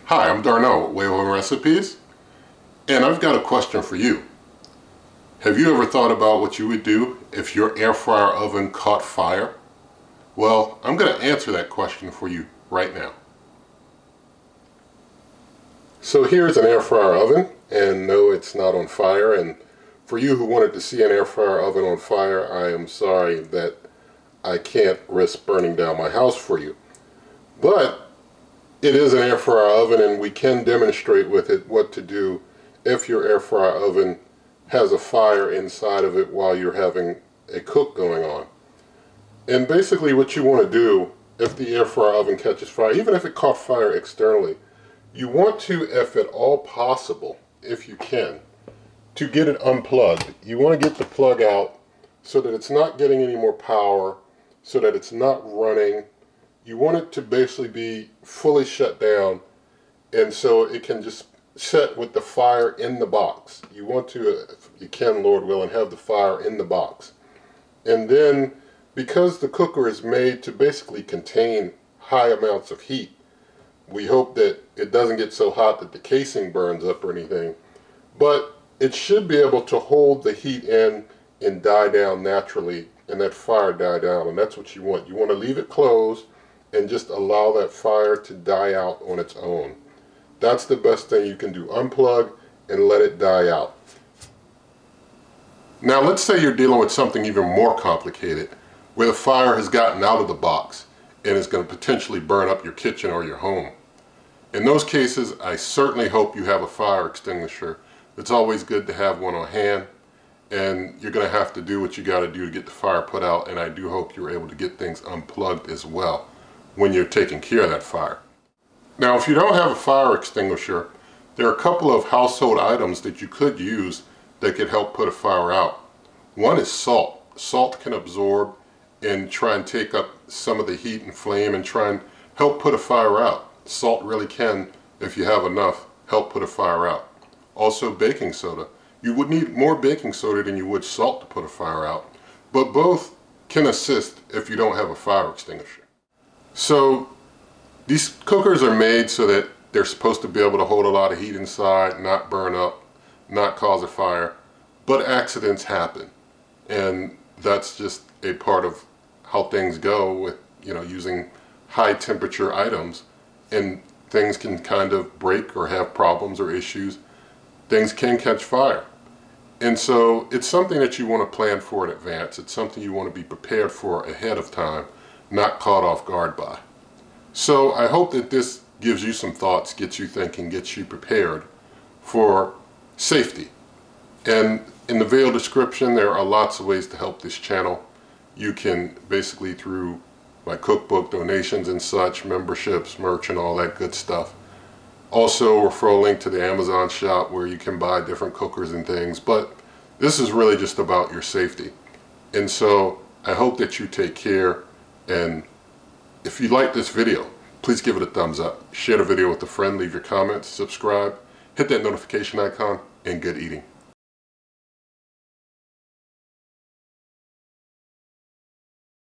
Hi, I'm Darnell with Way Home Recipes, and I've got a question for you. Have you ever thought about what you would do if your air fryer oven caught fire? Well, I'm going to answer that question for you right now. So here's an air fryer oven, and no, it's not on fire. And for you who wanted to see an air fryer oven on fire, I am sorry that I can't risk burning down my house for you. But it is an air fryer oven, and we can demonstrate with it what to do if your air fryer oven has a fire inside of it while you're having a cook going on. And basically what you want to do if the air fryer oven catches fire, even if it caught fire externally, you want to, if at all possible, if you can, to get it unplugged. You want to get the plug out so that it's not getting any more power, so that it's not running. You want it to basically be fully shut down, and so it can just set with the fire in the box. You want to, if you can, Lord willing, have the fire in the box. And then, because the cooker is made to basically contain high amounts of heat, we hope that it doesn't get so hot that the casing burns up or anything, but it should be able to hold the heat in and die down naturally, and that fire die down, and that's what you want. You want to leave it closed and just allow that fire to die out on its own. That's the best thing you can do. Unplug and let it die out. Now let's say you're dealing with something even more complicated, where the fire has gotten out of the box and is going to potentially burn up your kitchen or your home. In those cases, I certainly hope you have a fire extinguisher. It's always good to have one on hand, and you're going to have to do what you got to do to get the fire put out, and I do hope you're able to get things unplugged as well when you're taking care of that fire. Now, if you don't have a fire extinguisher, there are a couple of household items that you could use that could help put a fire out. One is salt. Salt can absorb and try and take up some of the heat and flame and try and help put a fire out. Salt really can, if you have enough, help put a fire out. Also, baking soda. You would need more baking soda than you would salt to put a fire out, but both can assist if you don't have a fire extinguisher. So these cookers are made so that they're supposed to be able to hold a lot of heat inside, not burn up, not cause a fire, but accidents happen, and that's just a part of how things go with, using high temperature items, and things can kind of break or have problems or issues. Things can catch fire. And so it's something that you want to plan for in advance. It's something you want to be prepared for ahead of time, not caught off guard by. So I hope that this gives you some thoughts, gets you thinking, gets you prepared for safety. And in the video description, there are lots of ways to help this channel. You can basically, through my cookbook donations and such, memberships, merch, and all that good stuff. Also, referral link to the Amazon shop where you can buy different cookers and things. But this is really just about your safety. And so I hope that you take care, and if you like this video, please give it a thumbs up. Share the video with a friend, leave your comments, subscribe, hit that notification icon, and good eating.